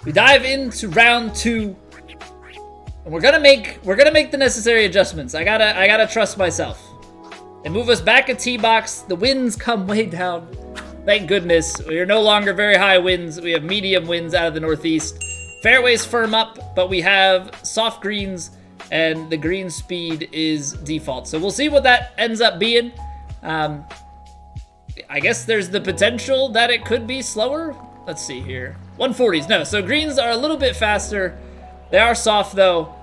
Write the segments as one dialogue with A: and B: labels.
A: We dive into round 2. And we're gonna make the necessary adjustments. I gotta trust myself. They move us back a tee box. The winds come way down. Thank goodness. We are no longer very high winds. We have medium winds out of the northeast. Fairways firm up, but we have soft greens, and the green speed is default. So we'll see what that ends up being. I guess there's the potential that it could be slower. Let's see here. 140s. No, so greens are a little bit faster. They are soft, though.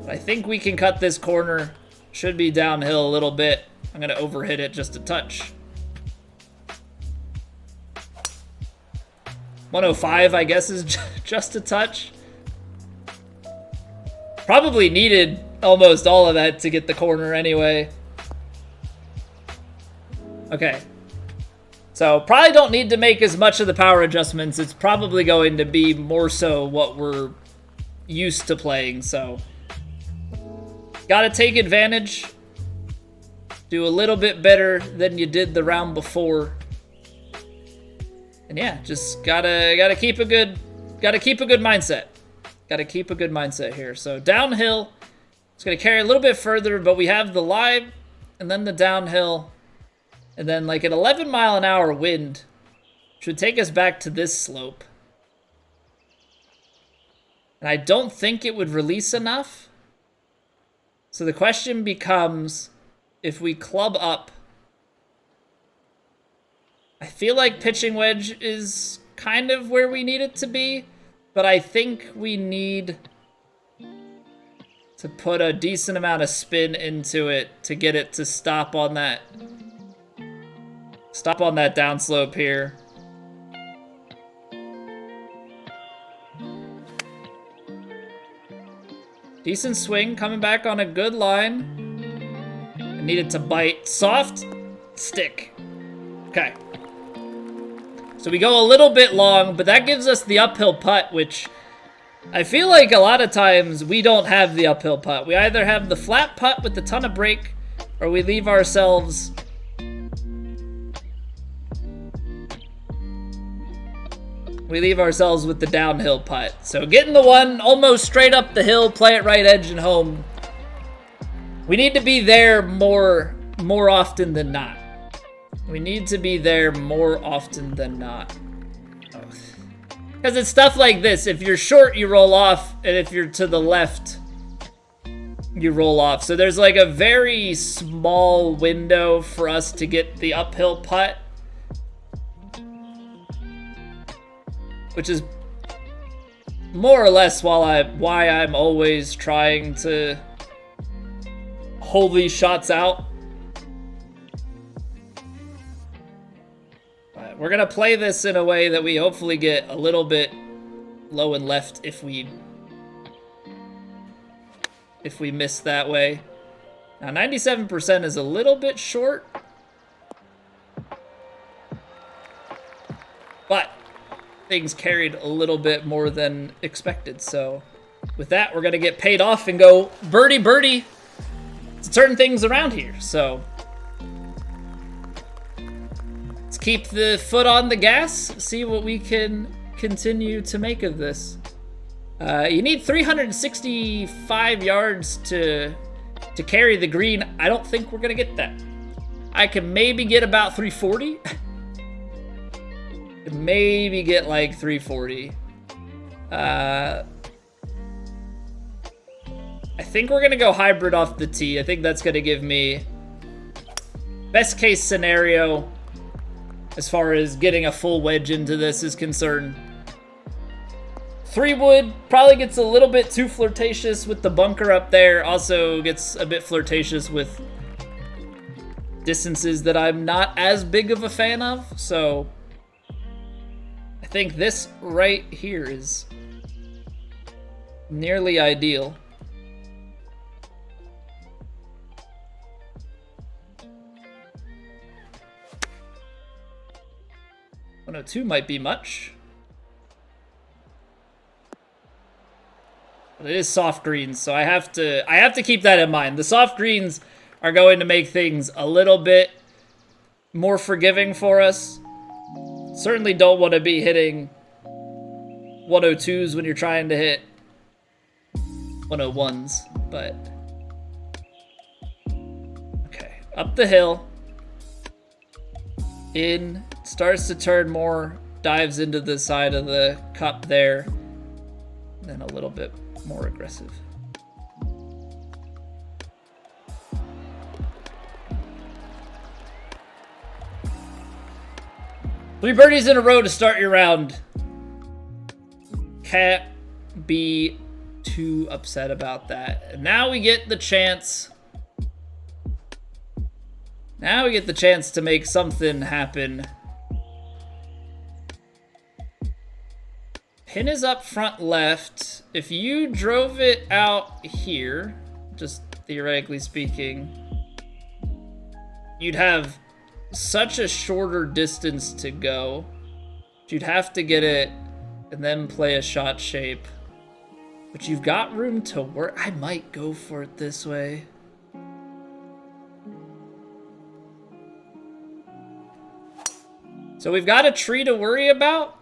A: I think we can cut this corner. Should be downhill a little bit. I'm going to overhit it just a touch. 105, I guess, is just a touch. Probably needed almost all of that to get the corner anyway. Okay. So probably don't need to make as much of the power adjustments. It's probably going to be more so what we're used to playing. So got to take advantage. Do a little bit better than you did the round before. And yeah, just gotta keep a good mindset. Gotta keep a good mindset here. So downhill, it's gonna carry a little bit further, but we have the lie, and then the downhill, and then like an 11-mile-an-hour wind should take us back to this slope. And I don't think it would release enough. So the question becomes, if we club up, I feel like pitching wedge is kind of where we need it to be, but I think we need to put a decent amount of spin into it to get it to stop on that downslope here. Decent swing, coming back on a good line. I need it to bite. Soft, stick. Okay. So we go a little bit long, but that gives us the uphill putt, which I feel like a lot of times we don't have the uphill putt. We either have the flat putt with a ton of break, or we leave ourselves with the downhill putt. So getting the one almost straight up the hill, play it right edge and home. We need to be there more often than not. We need to be there more often than not. Because it's stuff like this. If you're short, you roll off. And if you're to the left, you roll off. So there's like a very small window for us to get the uphill putt. Which is more or less why I'm always trying to hold these shots out. We're going to play this in a way that we hopefully get a little bit low and left if we miss that way. Now, 97% is a little bit short. But things carried a little bit more than expected. So with that, we're going to get paid off and go birdie to turn things around here. So keep the foot on the gas, see what we can continue to make of this. You need 365 yards to carry the green. I don't think we're gonna get that. I can maybe get about 340. Maybe get like 340. I think we're gonna go hybrid off the tee. I think that's gonna give me best case scenario as far as getting a full wedge into this is concerned. 3-wood probably gets a little bit too flirtatious with the bunker up there. Also gets a bit flirtatious with distances that I'm not as big of a fan of. So I think this right here is nearly ideal. .102 might be much. But it is soft greens, so I have to keep that in mind. The soft greens are going to make things a little bit more forgiving for us. Certainly don't want to be hitting 102s when you're trying to hit 101s, but... Okay, up the hill. In, starts to turn more, dives into the side of the cup there. Then a little bit more aggressive. Three birdies in a row to start your round. Can't be too upset about that. And now we get the chance. Now we get the chance to make something happen. Pin is up front left. If you drove it out here, just theoretically speaking, you'd have such a shorter distance to go. You'd have to get it and then play a shot shape. But you've got room to work. I might go for it this way. So we've got a tree to worry about.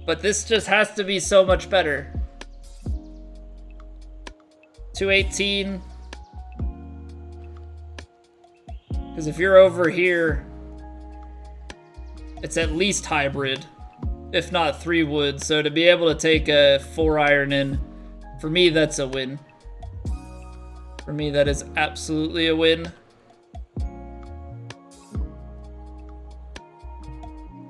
A: But this just has to be so much better. 218. Because if you're over here, it's at least hybrid, if not 3 wood. So to be able to take a 4-iron in, for me, that's a win. For me, that is absolutely a win.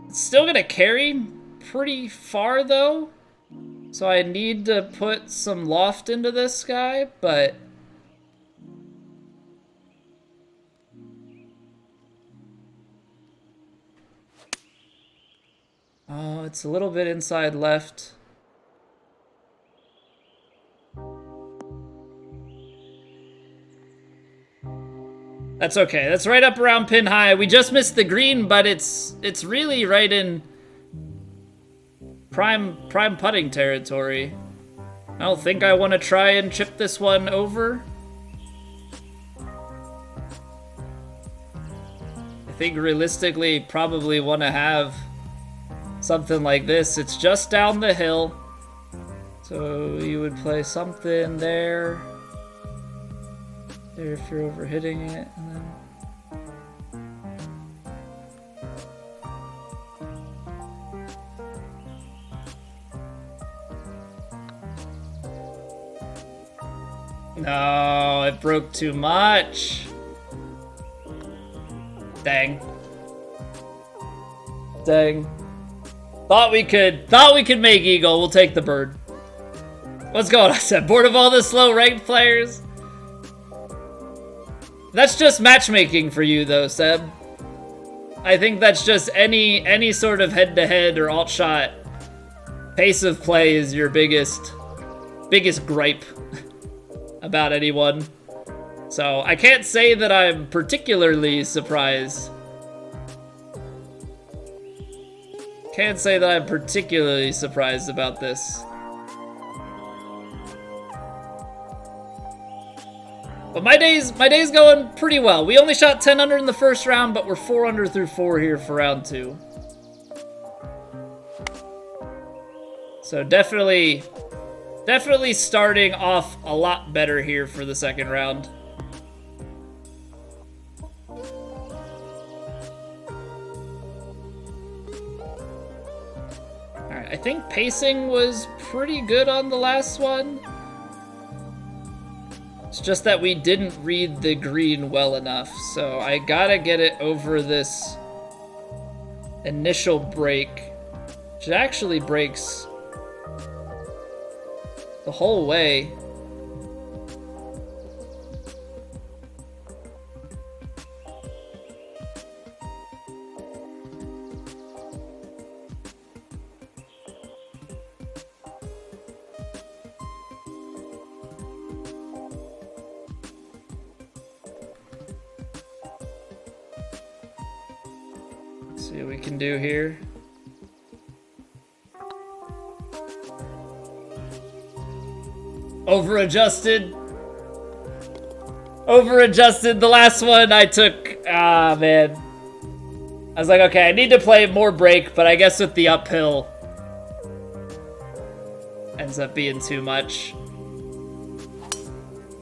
A: It's still gonna carry pretty far though. So I need to put some loft into this guy, but... Oh, it's a little bit inside left. That's okay. That's right up around pin high. We just missed the green, but it's really right in prime putting territory. I don't think I want to try and chip this one over. I think realistically probably want to have something like this. It's just down the hill. So you would play something there. There if you're overhitting it, and then... No, it broke too much. Dang. Dang. Thought we could make eagle. We'll take the bird. What's going on, Seb? Bored of all the slow ranked players? That's just matchmaking for you, though, Seb. I think that's just any sort of head-to-head or alt shot. Pace of play is your biggest gripe about anyone. So I can't say that I'm particularly surprised. Can't say that I'm particularly surprised about this. But my day's going pretty well. We only shot 10 under in the first round, but we're 4 under through 4 here for round 2. So definitely starting off a lot better here for the second round. Alright, I think pacing was pretty good on the last one. It's just that we didn't read the green well enough, so I gotta get it over this initial break, which actually breaks the whole way. See what we can do here. Over adjusted. Over-adjusted. The last one I took... Ah, man. I was like, okay, I need to play more break, but I guess with the uphill... ends up being too much.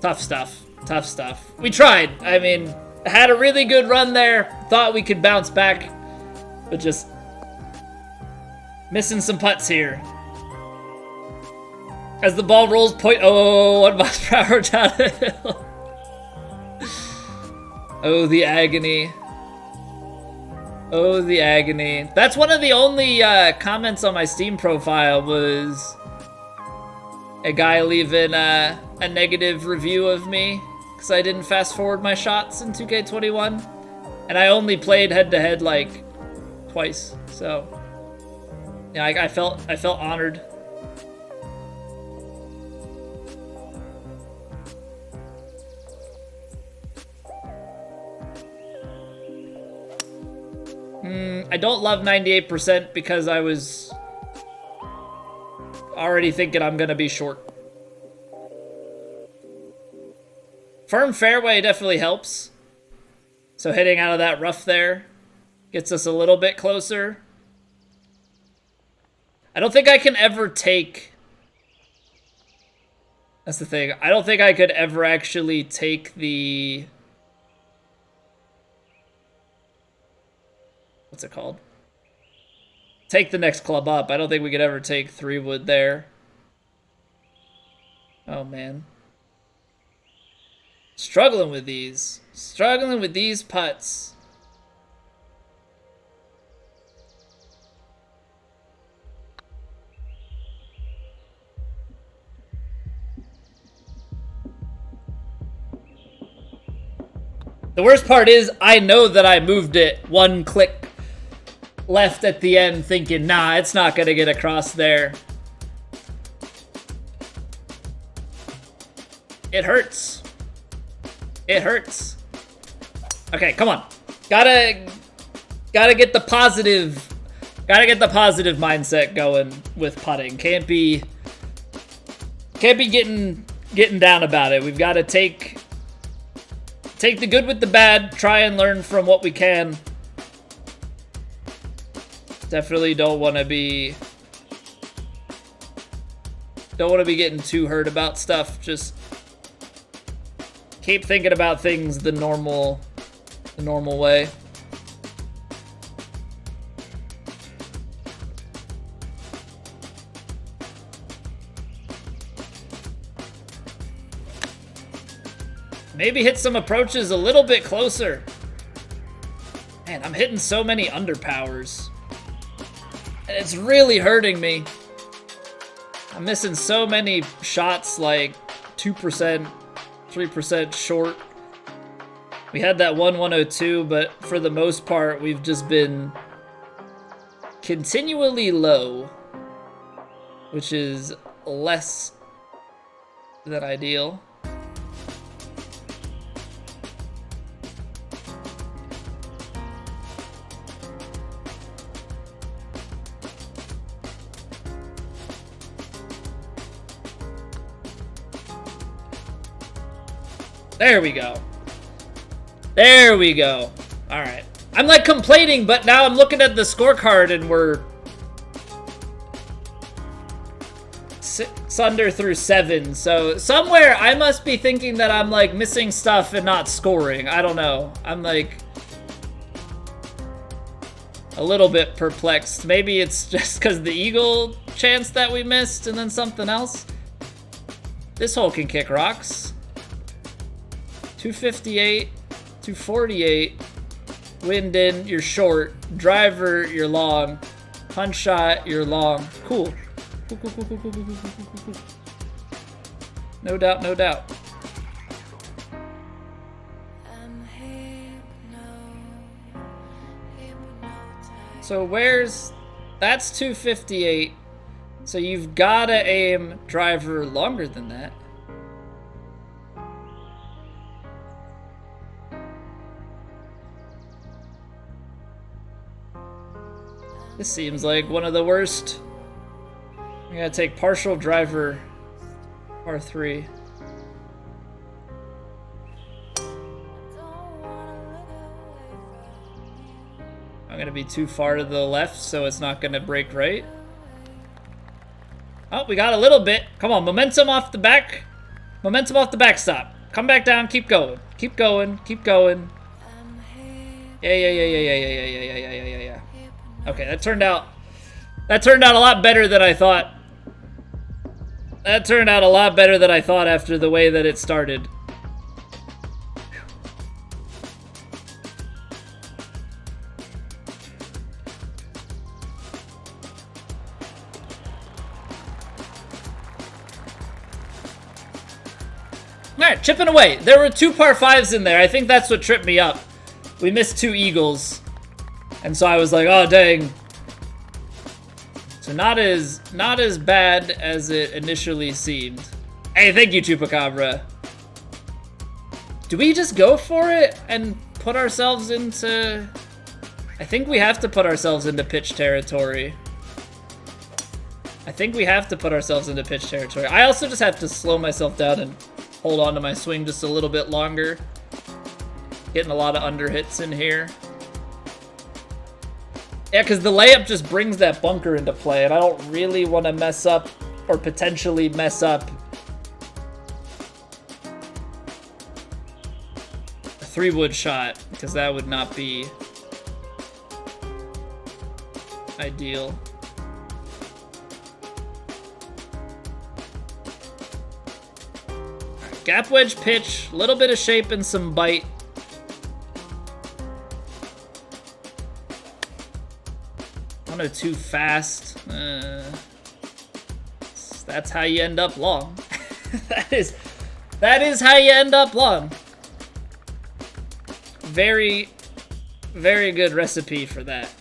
A: Tough stuff. Tough stuff. We tried. I mean, had a really good run there. Thought we could bounce back. But just... missing some putts here. As the ball rolls 0.001 miles per hour down the hill. Oh, the agony. Oh, the agony. That's one of the only comments on my Steam profile was a guy leaving a negative review of me because I didn't fast forward my shots in 2K21. And I only played head-to-head like twice. So, yeah, I felt honored. I don't love 98% because I was already thinking I'm gonna be short. Firm fairway definitely helps. So hitting out of that rough there gets us a little bit closer. I don't think I can ever take... That's the thing. I don't think I could ever actually take the... What's it called? Take the next club up. I don't think we could ever take 3-wood there. Oh, man. Struggling with these. Struggling with these putts. The worst part is I know that I moved it one click left at the end thinking, nah, it's not gonna get across there. It hurts. It hurts. Okay, come on. Gotta get the positive mindset going with putting. Can't be getting down about it. We've got to take the good with the bad, try and learn from what we can. Definitely don't want to be getting too hurt about stuff. Just keep thinking about things the normal way. Maybe hit some approaches a little bit closer. Man, I'm hitting so many underpowers. And it's really hurting me. I'm missing so many shots like 2%, 3% short. We had that 102, but for the most part, we've just been continually low, which is less than ideal. There we go. There we go. All right. I'm like complaining, but now I'm looking at the scorecard and we're 6 under through 7. So somewhere I must be thinking that I'm like missing stuff and not scoring. I don't know. I'm like a little bit perplexed. Maybe it's just because the eagle chance that we missed and then something else. This hole can kick rocks. 258, 248, wind in, you're short, driver, you're long, punch shot, you're long. Cool. Cool. No doubt, no doubt. So that's 258, so you've gotta aim driver longer than that. This seems like one of the worst. I gotta take partial driver R3. I'm gonna be too far to the left, so it's not gonna break right. Oh, we got a little bit. Come on, momentum off the back. Momentum off the backstop. Come back down, keep going. Keep going, keep going. Yeah. Okay, that turned out a lot better than I thought. That turned out a lot better than I thought after the way that it started. Alright, chipping away. There were 2 par 5s in there. I think that's what tripped me up. We missed 2 eagles. And so I was like, oh dang. So not as bad as it initially seemed. Hey, thank you, Chupacabra. Do we just go for it and put ourselves into... I think we have to put ourselves into pitch territory. I also just have to slow myself down and hold on to my swing just a little bit longer. Getting a lot of under hits in here. Yeah, because the layup just brings that bunker into play, and I don't really want to mess up or potentially mess up a 3-wood shot, because that would not be ideal. Gap wedge pitch, a little bit of shape and some bite. I don't know, too fast. That's how you end up long. that is how you end up long. Very, very good recipe for that.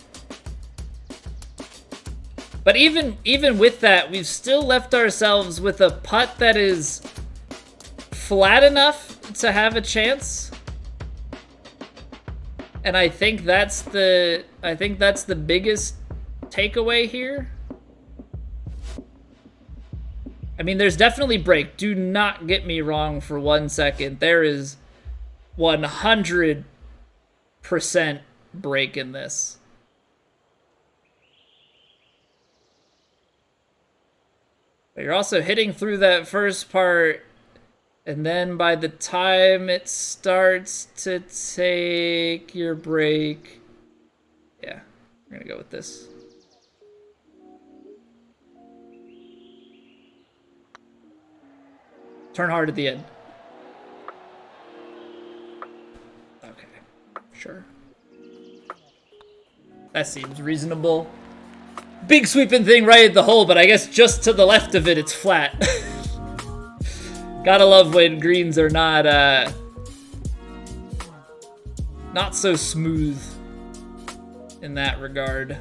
A: But even with that, we've still left ourselves with a putt that is flat enough to have a chance. And I think that's the biggest takeaway here. I mean, there's definitely break. Do not get me wrong for 1 second. There is 100% break in this. But you're also hitting through that first part. And then by the time it starts to take your break, yeah, we're gonna go with this. Turn hard at the end. Okay, sure. That seems reasonable. Big sweeping thing right at the hole, but I guess just to the left of it, it's flat. Gotta love when greens are not so smooth in that regard.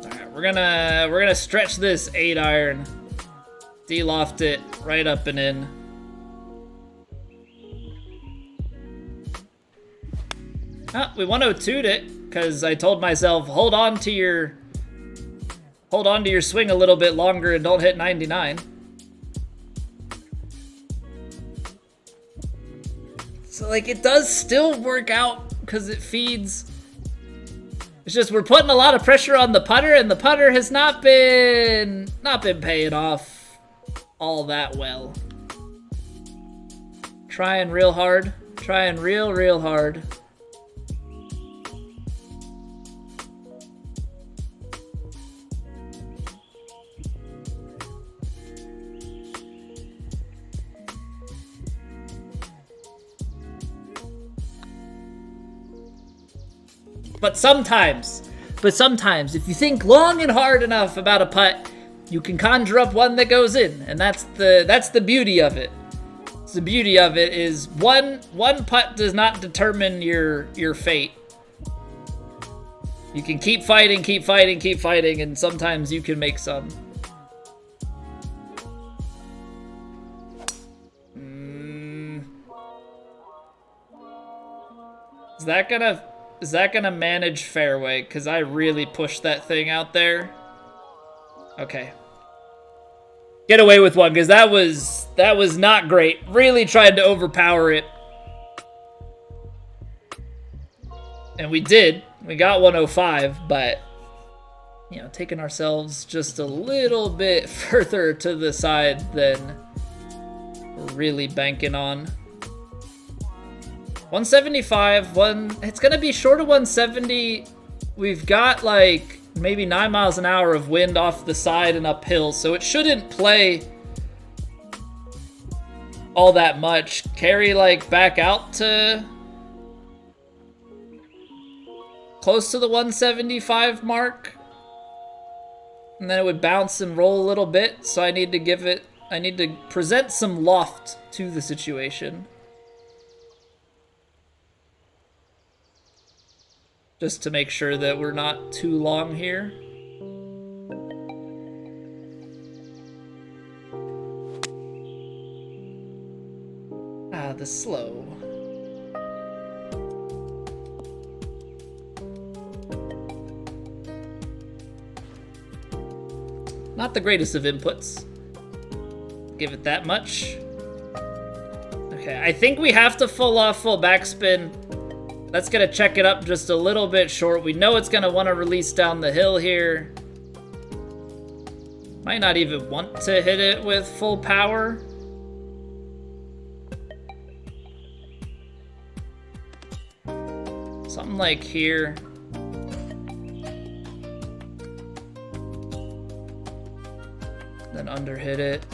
A: Alright, we're gonna stretch this 8-iron. De-loft it right up and in. Ah, we 102'd it, because I told myself, hold on to your swing a little bit longer and don't hit 99. So, like, it does still work out because it feeds. It's just we're putting a lot of pressure on the putter, and the putter has not been paying off all that well. Trying real hard. Trying real hard. But sometimes, if you think long and hard enough about a putt, you can conjure up one that goes in, and that's the beauty of it. The beauty of it is one putt does not determine your fate. You can keep fighting, and sometimes you can make some. Is that gonna manage fairway? Because I really pushed that thing out there. Okay. Get away with one, because that was not great. Really tried to overpower it. And we did. We got 105, but, you know, taking ourselves just a little bit further to the side than we're really banking on. 175, it's going to be short of 170. We've got like maybe 9 miles an hour of wind off the side and uphill, so it shouldn't play all that much. Carry like back out to close to the 175 mark, and then it would bounce and roll a little bit, so I need to present some loft to the situation. Just to make sure that we're not too long here. Ah, the slow. Not the greatest of inputs. Give it that much. Okay, I think we have to full off full backspin. That's gonna check it up just a little bit short. We know it's gonna want to release down the hill here. Might not even want to hit it with full power. Something like here. Then under hit it.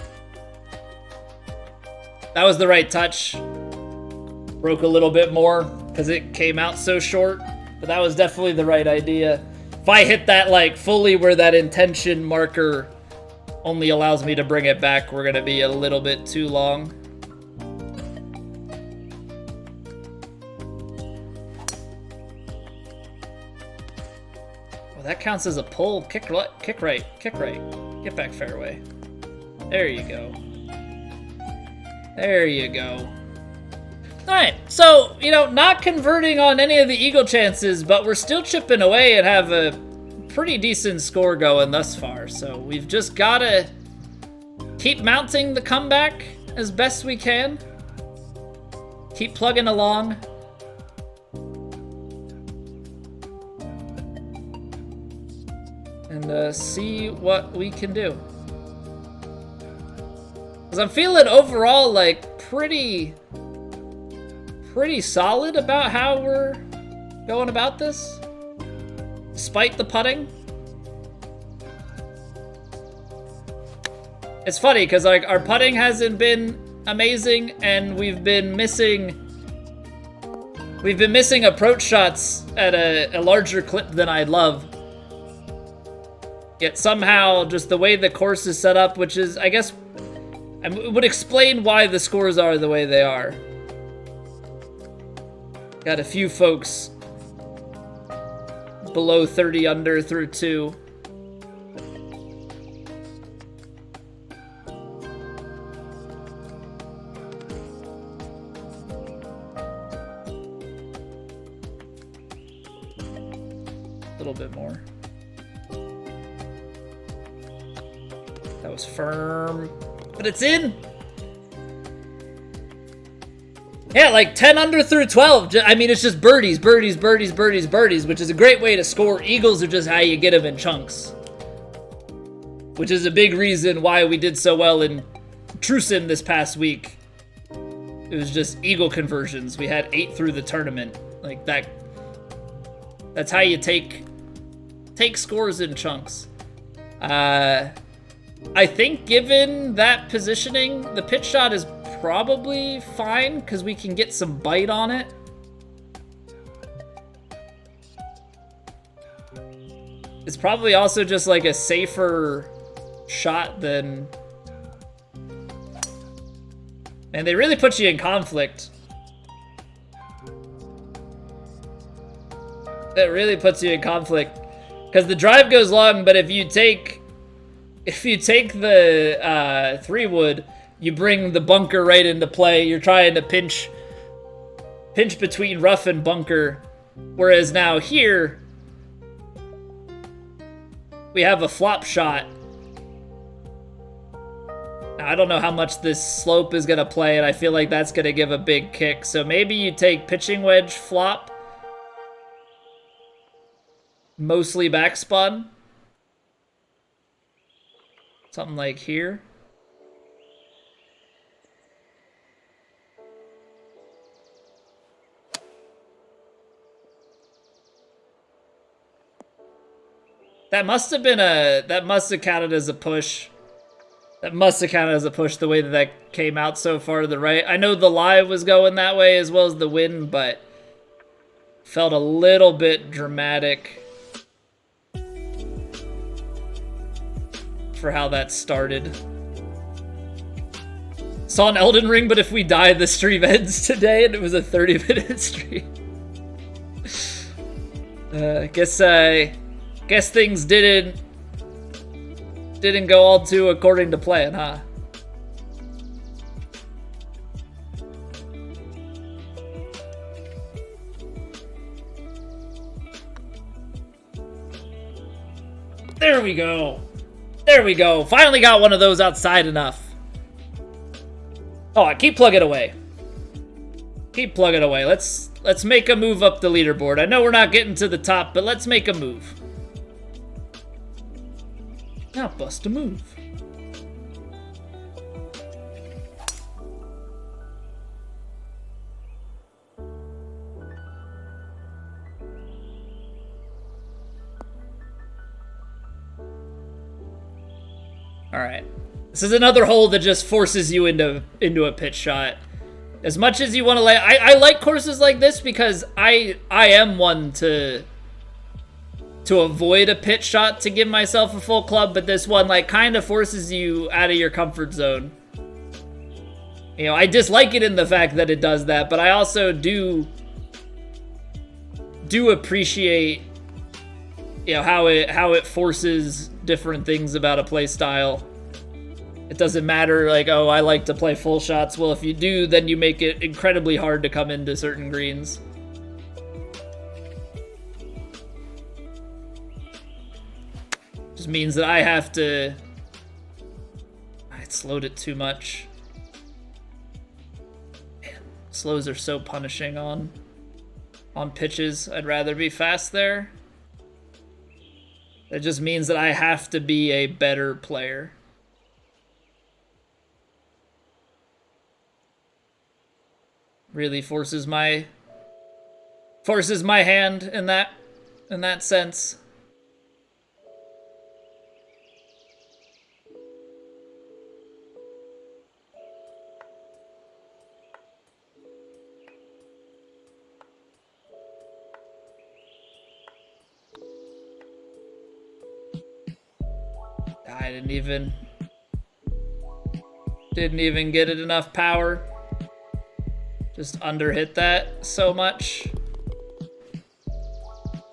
A: That was the right touch. Broke a little bit more because it came out so short, but that was definitely the right idea. If I hit that like fully where that intention marker only allows me to bring it back, we're gonna be a little bit too long. Well, that counts as a pull. Kick right, kick right, kick right. Get back fairway. There you go. There you go. Alright, so, you know, not converting on any of the eagle chances, but we're still chipping away and have a pretty decent score going thus far. So we've just got to keep mounting the comeback as best we can. Keep plugging along. And see what we can do. Because I'm feeling overall like pretty solid about how we're going about this, despite the putting. It's funny because like our putting hasn't been amazing, and we've been missing approach shots at a larger clip than I'd love. Yet somehow, just the way the course is set up, which is, I guess, it would explain why the scores are the way they are. Got a few folks below 30 under through 2. A little bit more. That was firm, but it's in. Yeah, like 10 under through 12. I mean, it's just birdies, birdies, birdies, birdies, birdies, which is a great way to score. Eagles are just how you get them in chunks, which is a big reason why we did so well in Trusin this past week. It was just eagle conversions. We had 8 through the tournament. Like that. That's how you take scores in chunks. I think given that positioning, the pitch shot is probably fine because we can get some bite on it. It's probably also just like a safer shot than... Man, they really put you in conflict. That really puts you in conflict because the drive goes long, but if you take the 3-wood, you bring the bunker right into play. You're trying to pinch between rough and bunker. Whereas now here, we have a flop shot. Now, I don't know how much this slope is going to play, and I feel like that's going to give a big kick. So maybe you take pitching wedge flop. mostly backspun. Something like here. That must have been that must have counted as a push. That must have counted as a push the way that came out so far to the right. I know the live was going that way as well as the wind, but felt a little bit dramatic for how that started. Saw an Elden Ring, but if we die, the stream ends today, and it was a 30-minute stream. Guess things didn't go all too according to plan, huh? There we go. There we go. Finally got one of those outside enough. Oh, keep plugging away. Keep plugging away. Let's make a move up the leaderboard. I know we're not getting to the top, but let's make a move. Now bust a move. All right. This is another hole that just forces you into a pitch shot. As much as you want to I like courses like this because I am one to avoid a pitch shot to give myself a full club, but this one like kind of forces you out of your comfort zone. You know, I dislike it in the fact that it does that, but I also do appreciate, you know, how it forces different things about a play style. It doesn't matter, like, oh, I like to play full shots. Well, if you do, then you make it incredibly hard to come into certain greens. Just means that I have to... I slowed it too much. Man, slows are so punishing on pitches. I'd rather be fast there. That just means that I have to be a better player. Really forces my hand in that sense. I didn't even get it enough power. Just underhit that so much.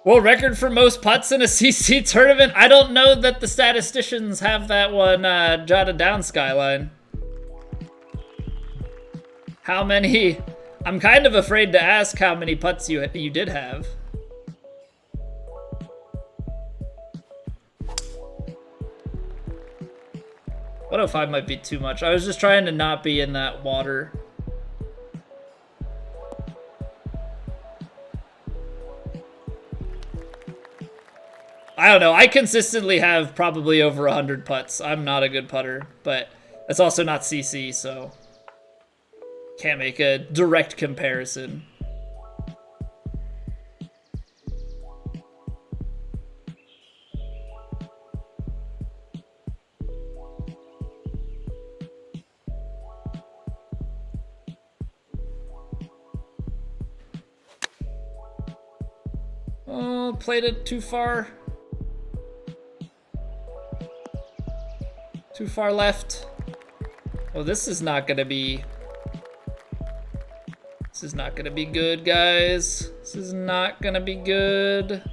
A: World record for most putts in a CC tournament? I don't know that the statisticians have that one jotted down, Skyline. How many? I'm kind of afraid to ask how many putts you did have. .105 might be too much. I was just trying to not be in that water. I don't know. I consistently have probably over 100 putts. I'm not a good putter, but that's also not CC, so can't make a direct comparison. Oh, played it too far. Too far left. Oh, this is not gonna be... This is not gonna be good, guys. This is not gonna be good.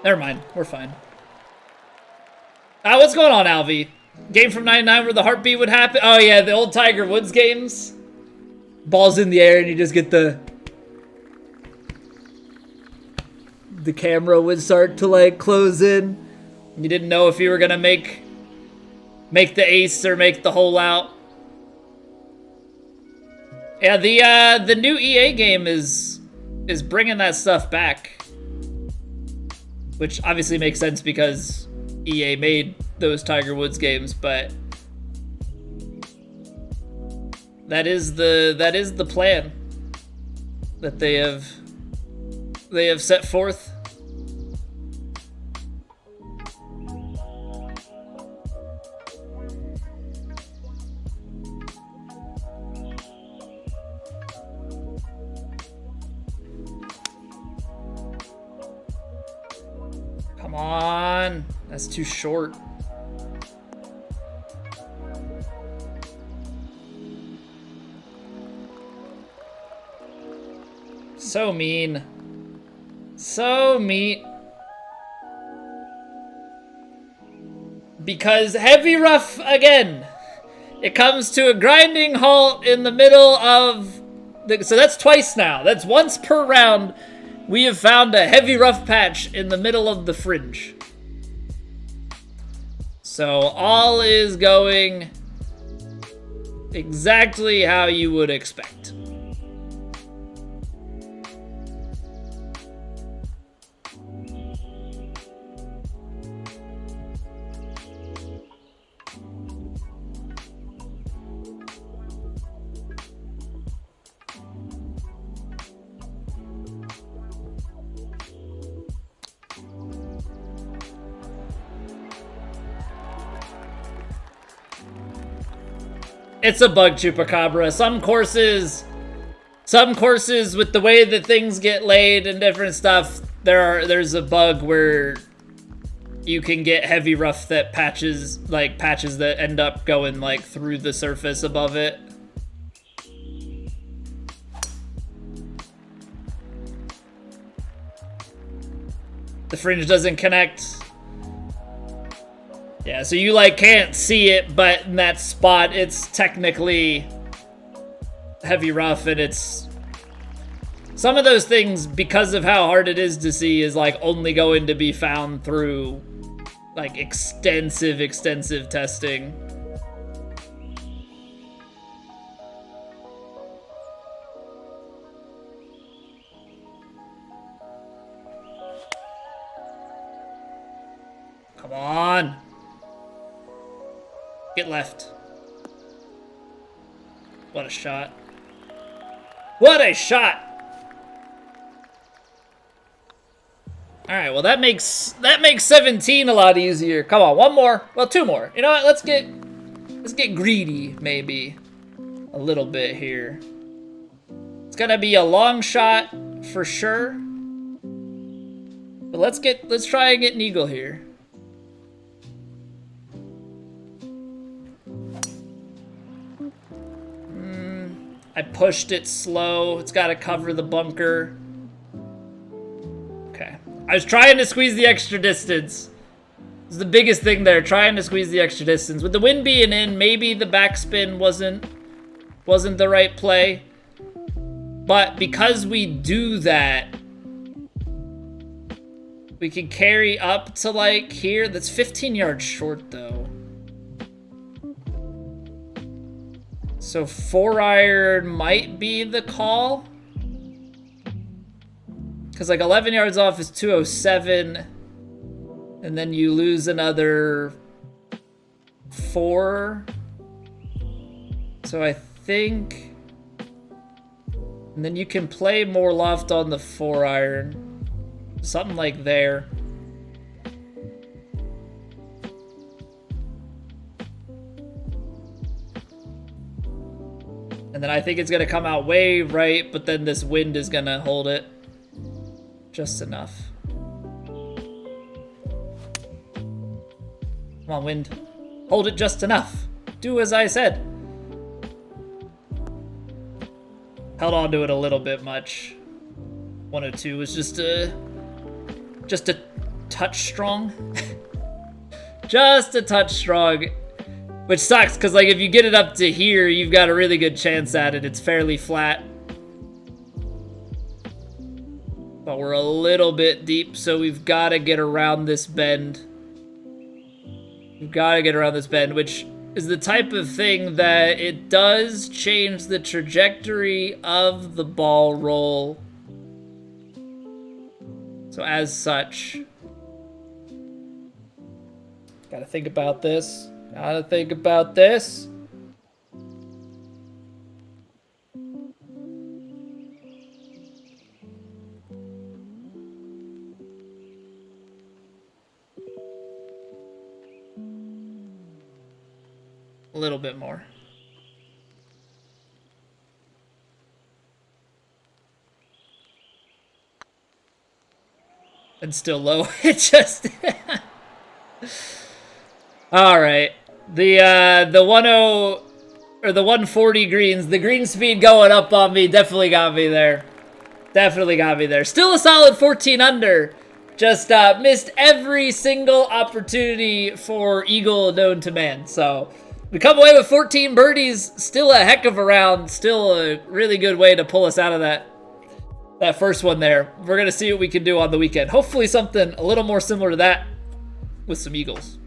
A: Never mind, we're fine. What's going on, Alvy? Game from '99 where the heartbeat would happen? Oh yeah, the old Tiger Woods games. Ball's in the air and you just get the camera would start to like close in. You didn't know if you were gonna make the ace or make the hole out. Yeah, the new EA game is bringing that stuff back, which obviously makes sense because EA made those Tiger Woods games, but that is the plan that they have set forth. Come on, that's too short. So mean. So mean. Because heavy rough again. It comes to a grinding halt in the middle of the, so that's twice now. That's once per round. We have found a heavy rough patch in the middle of the fringe. So all is going exactly how you would expect. It's a bug, Chupacabra. Some courses with the way that things get laid and different stuff, there's a bug where you can get heavy rough that patches that end up going like through the surface above it. The fringe doesn't connect. Yeah, so you like can't see it, but in that spot it's technically heavy rough, and it's some of those things, because of how hard it is to see, is like only going to be found through like extensive testing. Come on. Get left. What a shot. What a shot! Alright, well that makes 17 a lot easier. Come on, one more. Well, two more. You know what? Let's get greedy, maybe. A little bit here. It's gonna be a long shot for sure. But let's try and get an eagle here. I pushed it slow. It's got to cover the bunker. Okay. I was trying to squeeze the extra distance. This is the biggest thing there, trying to squeeze the extra distance. With the wind being in, maybe the backspin wasn't the right play. But because we do that, we can carry up to like here. That's 15 yards short though. So 4-iron might be the call. Because like 11 yards off is 207. And then you lose another 4. So I think... And then you can play more loft on the 4-iron. Something like there. And then I think it's going to come out way right, but then this wind is going to hold it just enough. Come on, wind. Hold it just enough. Do as I said. Held on to it a little bit much. 102 was just a touch strong. Just a touch strong. Which sucks, because like if you get it up to here, you've got a really good chance at it. It's fairly flat. But we're a little bit deep, so we've got to get around this bend. We've got to get around this bend, which is the type of thing that it does change the trajectory of the ball roll. So as such, gotta think about this. Gotta think about this. A little bit more. And still low. It just all right. The 10 or the 140 greens, the green speed going up on me definitely got me there. Definitely got me there. Still a solid 14 under. Just missed every single opportunity for eagle known to man. So we come away with 14 birdies. Still a heck of a round. Still a really good way to pull us out of that first one there. We're going to see what we can do on the weekend. Hopefully something a little more similar to that with some eagles.